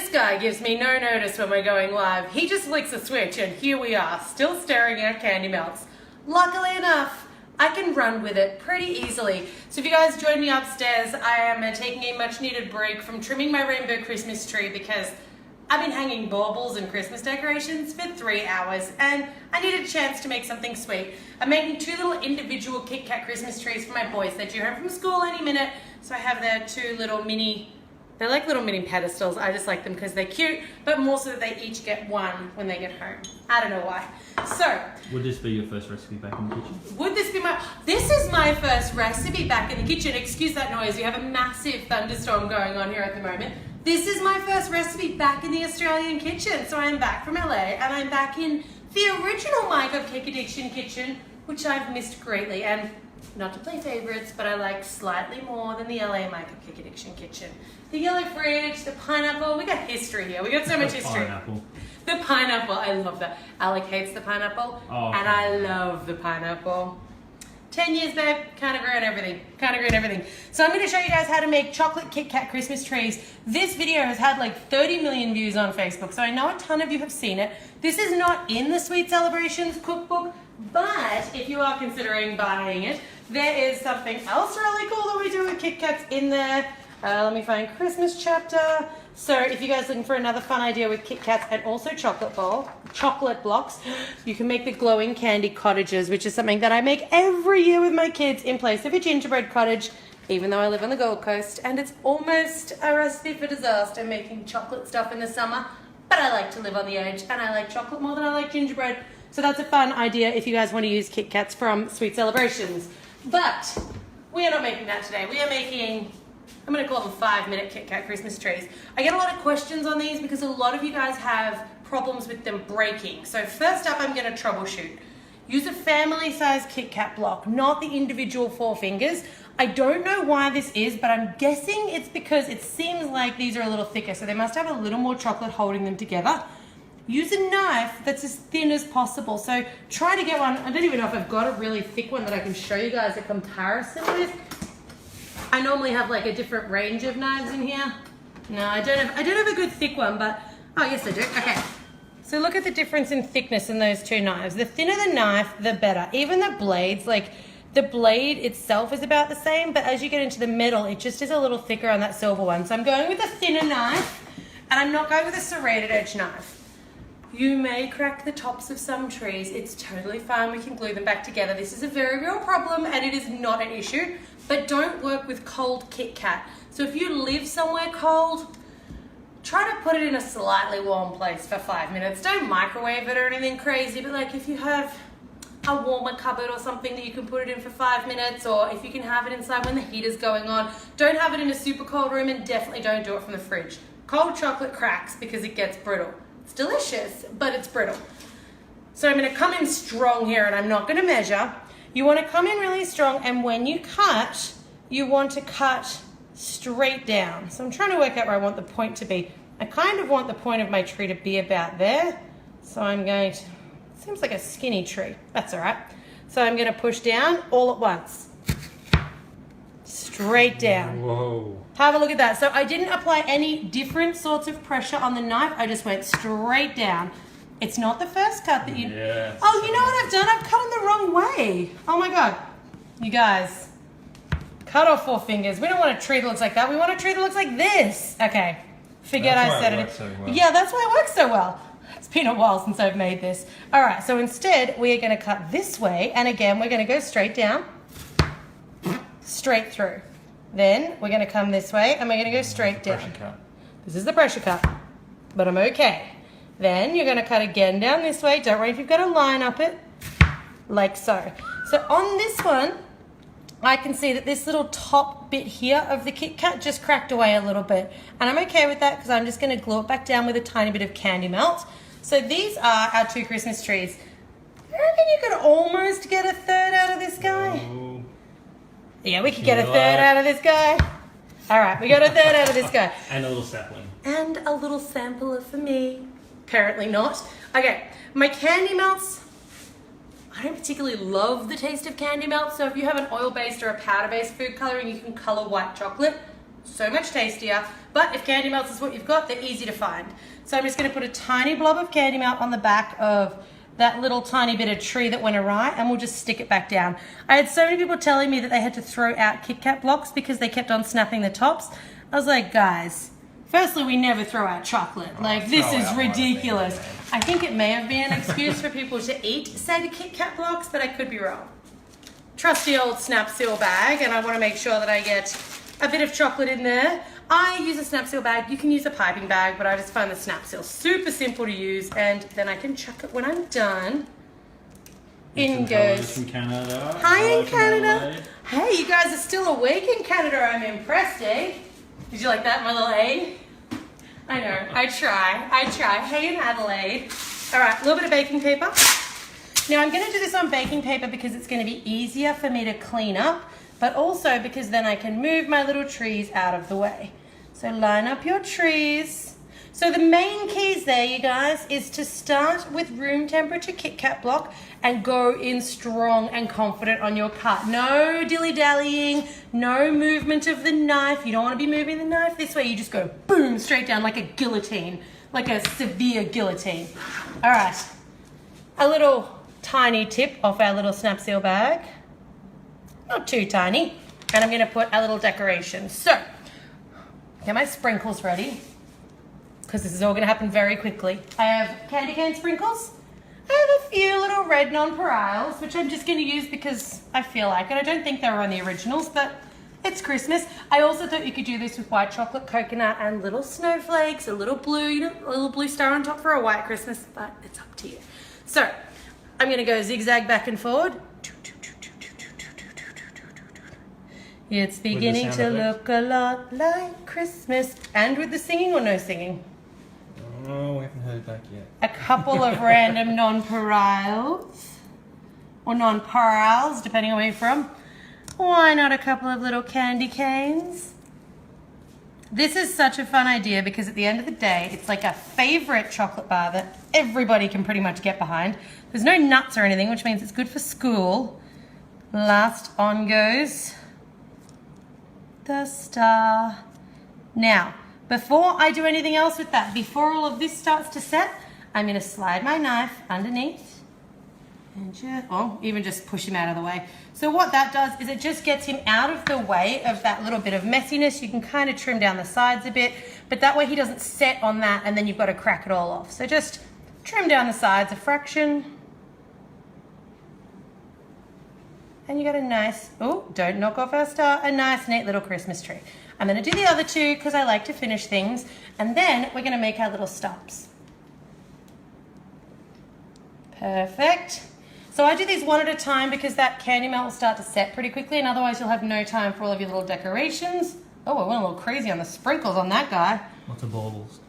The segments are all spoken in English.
This guy gives me no notice when we're going live. He just flicks a switch and here we are, still staring at candy melts. Luckily enough, I can run with it pretty easily. So if you guys join me upstairs, I am taking a much needed break from trimming my rainbow Christmas tree because I've been hanging baubles and Christmas decorations for 3 hours and I needed a chance to make something sweet. I'm making 2 little individual Kit Kat Christmas trees for my boys. They're due home from school any minute, so I have their 2 little mini, they're like little mini pedestals. I just like them because they're cute, but more so that they each get one when they get home. I don't know why. So, would this be your first recipe back in the kitchen? This is my first recipe back in the kitchen. Excuse that noise, we have a massive thunderstorm going on here at the moment. This is my first recipe back in the Australian kitchen. So I'm back from LA and I'm back in the original My Cupcake Addiction kitchen, which I've missed greatly. And not to play favorites, but I like slightly more than the LA My Cupcake Addiction kitchen. The yellow fridge, the pineapple, we got history here. We got so much history. Pineapple. The pineapple, I love that. Alec hates the pineapple, and I love the pineapple. 10 years, babe, can't agree on everything. Can't agree on everything. So I'm going to show you guys how to make chocolate Kit Kat Christmas trees. This video has had like 30 million views on Facebook, so I know a ton of you have seen it. This is not in the Sweet Celebrations cookbook, but if you are considering buying it, there is something else really cool that we do with Kit Kats in there. Let me find Christmas chapter. So if you guys are looking for another fun idea with Kit Kats and also chocolate blocks, you can make the glowing candy cottages, which is something that I make every year with my kids in place of a gingerbread cottage, even though I live on the Gold Coast, and it's almost a recipe for disaster making chocolate stuff in the summer, but I like to live on the edge, and I like chocolate more than I like gingerbread, so that's a fun idea if you guys want to use Kit Kats from Sweet Celebrations. But we are not making that today. We are making, I'm going to call them 5-minute Kit Kat Christmas trees. I get a lot of questions on these because a lot of you guys have problems with them breaking. So first up, I'm going to troubleshoot. Use a family-sized Kit Kat block, not the individual 4 fingers. I don't know why this is, but I'm guessing it's because it seems like these are a little thicker, so they must have a little more chocolate holding them together. Use a knife that's as thin as possible. So try to get one, I don't even know if I've got a really thick one that I can show you guys a comparison with. I normally have like a different range of knives in here. No, I don't have a good thick one, but, oh yes I do, okay. So look at the difference in thickness in those 2 knives. The thinner the knife, the better. Even the blades, like the blade itself is about the same, but as you get into the middle, it just is a little thicker on that silver one. So I'm going with a thinner knife, and I'm not going with a serrated edge knife. You may crack the tops of some trees. It's totally fine. We can glue them back together. This is a very real problem, and it is not an issue. But don't work with cold Kit Kat. So if you live somewhere cold, try to put it in a slightly warm place for 5 minutes. Don't microwave it or anything crazy, but like if you have a warmer cupboard or something that you can put it in for 5 minutes, or if you can have it inside when the heater's going on, don't have it in a super cold room, and definitely don't do it from the fridge. Cold chocolate cracks because it gets brittle. It's delicious, but it's brittle. So I'm gonna come in strong here, and I'm not gonna measure. You want to come in really strong, and when you cut, you want to cut straight down. So I'm trying to work out where I want the point to be. I kind of want the point of my tree to be about there. So I'm going to, seems like a skinny tree. That's all right. So I'm going to push down all at once. Straight down. Whoa. Have a look at that. So I didn't apply any different sorts of pressure on the knife. I just went straight down. It's not the first cut that you... Yeah, oh, you know what I've done? I've cut them the wrong way. Oh my God. You guys, cut off 4 fingers. We don't want a tree that looks like that. We want a tree that looks like this. Okay, forget that's I said why it. Works so well. Yeah, that's why it works so well. It's been a while since I've made this. All right, so instead we are gonna cut this way. And again, we're gonna go straight down, straight through. Then we're gonna come this way and we're gonna go straight down. Pressure cut. This is the pressure cut, but I'm okay. Then you're going to cut again down this way. Don't worry if you've got a line up it, like so. So on this one, I can see that this little top bit here of the Kit Kat just cracked away a little bit. And I'm okay with that because I'm just going to glue it back down with a tiny bit of candy melt. So these are our 2 Christmas trees. I reckon you could almost get a third out of this guy. Oh. Yeah, we could get a third out of this guy. All right, we got a third out of this guy. And a little sapling. And a little sampler for me. Apparently not. Okay, my candy melts, I don't particularly love the taste of candy melts, so if you have an oil-based or a powder-based food coloring, you can color white chocolate. so much tastier. But if candy melts is what you've got, they're easy to find. So I'm just going to put a tiny blob of candy melt on the back of that little tiny bit of tree that went awry, and we'll just stick it back down. I had so many people telling me that they had to throw out Kit Kat blocks because they kept on snapping the tops. I was like, guys, firstly, we never throw out chocolate. Like, this is ridiculous. I think it may have been an excuse for people to eat said Kit Kat blocks, but I could be wrong. Trusty old snap seal bag, and I want to make sure that I get a bit of chocolate in there. I use a snap seal bag. You can use a piping bag, but I just find the snap seal super simple to use, and then I can chuck it when I'm done. In goes. From Canada. Hi in Canada. Hey, you guys are still awake in Canada. I'm impressed, eh? Did you like that, my little Aid? I know. I try. Hey in Adelaide. All right, a little bit of baking paper. Now I'm going to do this on baking paper because it's going to be easier for me to clean up, but also because then I can move my little trees out of the way. So line up your trees. So the main keys there, you guys, is to start with room temperature Kit Kat block and go in strong and confident on your cut. No dilly-dallying, no movement of the knife. You don't want to be moving the knife this way. You just go boom, straight down like a guillotine, like a severe guillotine. All right, a little tiny tip off our little snap seal bag. Not too tiny. And I'm going to put a little decoration. So, get my sprinkles ready, because this is all going to happen very quickly. I have candy cane sprinkles. I have a few little red nonpareils, which I'm just going to use because I feel like it. I don't think they were on the originals, but it's Christmas. I also thought you could do this with white chocolate, coconut, and little snowflakes, a little blue, you know, a little blue star on top for a white Christmas, but it's up to you. So, I'm going to go zigzag back and forward. It's beginning to look a lot like Christmas. And with the singing or no singing? Oh, we haven't heard back yet. A couple of random nonpareils. Or nonpareils, depending on where you're from. Why not a couple of little candy canes? This is such a fun idea because at the end of the day, it's like a favorite chocolate bar that everybody can pretty much get behind. There's no nuts or anything, which means it's good for school. Last on goes the star. Now, before I do anything else with that, before all of this starts to set, I'm going to slide my knife underneath and even just push him out of the way. So what that does is it just gets him out of the way of that little bit of messiness. You can kind of trim down the sides a bit, but that way he doesn't set on that and then you've got to crack it all off. So just trim down the sides a fraction. And you got a nice, don't knock off our star, a nice neat little Christmas tree. I'm going to do the other two because I like to finish things. And then we're going to make our little stops. Perfect. So I do these one at a time because that candy melt will start to set pretty quickly, and otherwise you'll have no time for all of your little decorations. Oh, I went a little crazy on the sprinkles on that guy. Lots of baubles.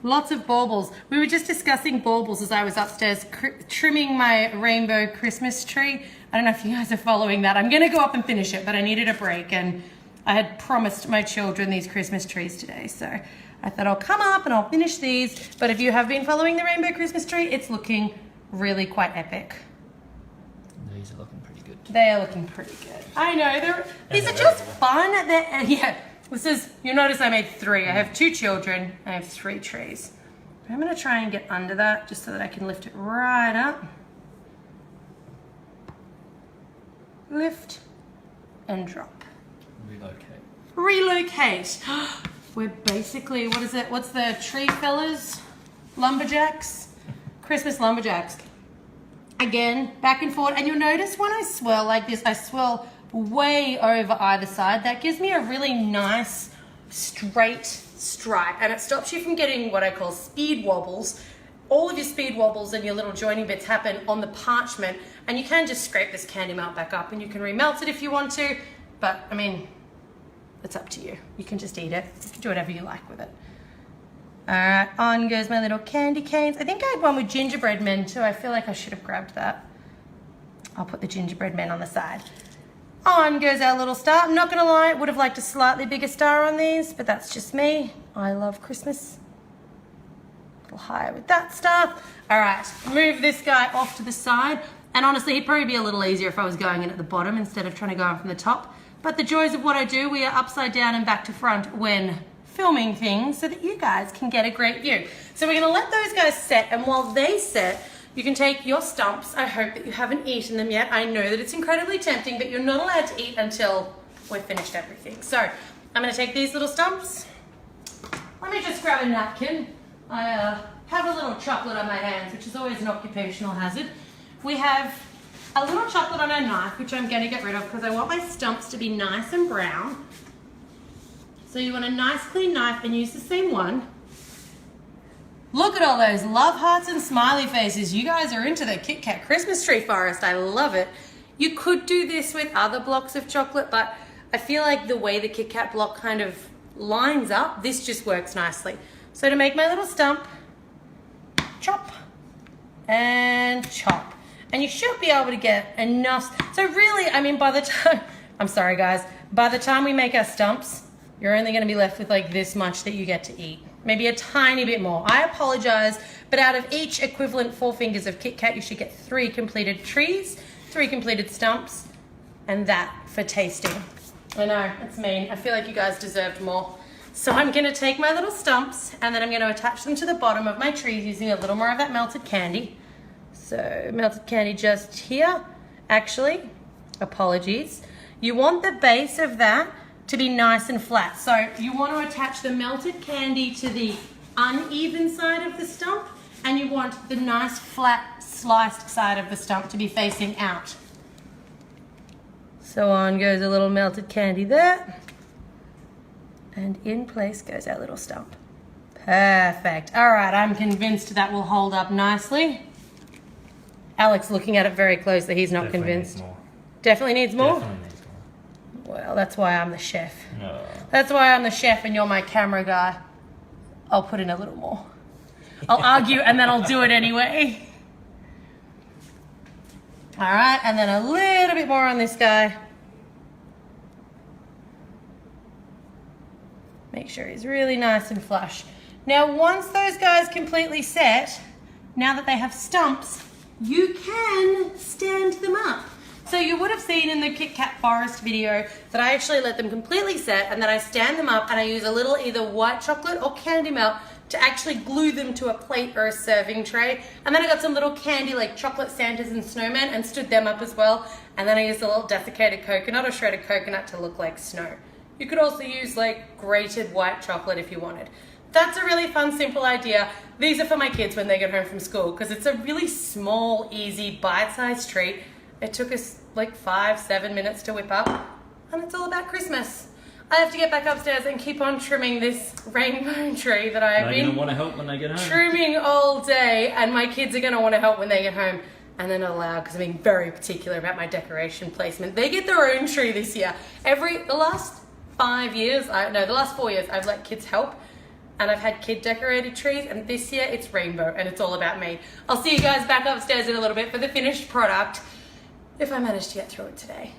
Lots of baubles. We were just discussing baubles as I was upstairs trimming my rainbow Christmas tree. I don't know if you guys are following that. I'm going to go up and finish it, but I needed a break, and I had promised my children these Christmas trees today, so I thought I'll come up and I'll finish these. But if you have been following the rainbow Christmas tree, it's looking really quite epic. These are looking pretty good. They are looking pretty good. I know. These are just fun. Yeah. This is, you'll notice I made 3. I have 2 children. I have 3 trees. I'm going to try and get under that just so that I can lift it right up. Lift and drop. Relocate. We're basically, what is it? What's the tree fellas? Lumberjacks? Christmas lumberjacks. Again, back and forth. And you'll notice when I swirl like this, I swirl way over either side. That gives me a really nice straight stripe, and it stops you from getting what I call speed wobbles. All of your speed wobbles and your little joining bits happen on the parchment, and you can just scrape this candy melt back up and you can remelt it if you want to, but I mean, it's up to you. You can just eat it. You can do whatever you like with it. All right, on goes my little candy canes. I think I had one with gingerbread men too. I feel like I should have grabbed that. I'll put the gingerbread men on the side. On goes our little star. I'm not gonna lie, would have liked a slightly bigger star on these, but that's just me. I love Christmas. A little higher with that stuff. All right, move this guy off to the side. And honestly, it'd probably be a little easier if I was going in at the bottom instead of trying to go in from the top. But the joys of what I do, we are upside down and back to front when filming things so that you guys can get a great view. So we're gonna let those guys set, and while they set, you can take your stumps. I hope that you haven't eaten them yet. I know that it's incredibly tempting, but you're not allowed to eat until we've finished everything. So I'm gonna take these little stumps. Let me just grab a napkin. I have a little chocolate on my hands, which is always an occupational hazard. We have a little chocolate on our knife, which I'm gonna get rid of because I want my stumps to be nice and brown. So you want a nice clean knife and use the same one. Look at all those love hearts and smiley faces. You guys are into the Kit Kat Christmas tree forest. I love it. You could do this with other blocks of chocolate, but I feel like the way the Kit Kat block kind of lines up, this just works nicely. So to make my little stump, chop and chop. And you should be able to get enough. So really, I mean, by the time, I'm sorry guys, by the time we make our stumps, you're only gonna be left with like this much that you get to eat. Maybe a tiny bit more. I apologize, but out of each equivalent 4 fingers of Kit Kat, you should get 3 completed trees, 3 completed stumps, and that for tasting. I know, it's mean. I feel like you guys deserved more. So I'm gonna take my little stumps and then I'm gonna attach them to the bottom of my trees using a little more of that melted candy. So melted candy just here. Actually, apologies. You want the base of that to be nice and flat. So you want to attach the melted candy to the uneven side of the stump, and you want the nice flat sliced side of the stump to be facing out. So on goes a little melted candy there, and in place goes our little stump. Perfect. All right, I'm convinced that will hold up nicely. Alex looking at it very closely, he's not convinced. Definitely needs more? Definitely needs more. Well, that's why I'm the chef. No. That's why I'm the chef and you're my camera guy. I'll put in a little more. I'll argue and then I'll do it anyway. All right, and then a little bit more on this guy. Make sure he's really nice and flush. Now, once those guys completely set, now that they have stumps, you can stand them up. So you would have seen in the Kit Kat Forest video that I actually let them completely set and then I stand them up and I use a little either white chocolate or candy melt to actually glue them to a plate or a serving tray. And then I got some little candy like chocolate Santas and snowmen and stood them up as well. And then I used a little desiccated coconut or shredded coconut to look like snow. You could also use like grated white chocolate if you wanted. That's a really fun, simple idea. These are for my kids when they get home from school because it's a really small, easy, bite-sized treat. It took us like 5-7 minutes to whip up, and it's all about Christmas. I have to get back upstairs and keep on trimming this rainbow tree that I have been want to help when they get home. trimming all day, and my kids are going to want to help when they get home, and they're not allowed because I'm being very particular about my decoration placement. They get their own tree this year. The last 4 years, I've let kids help, and I've had kid decorated trees, and this year it's rainbow, and it's all about me. I'll see you guys back upstairs in a little bit for the finished product, if I manage to get through it today.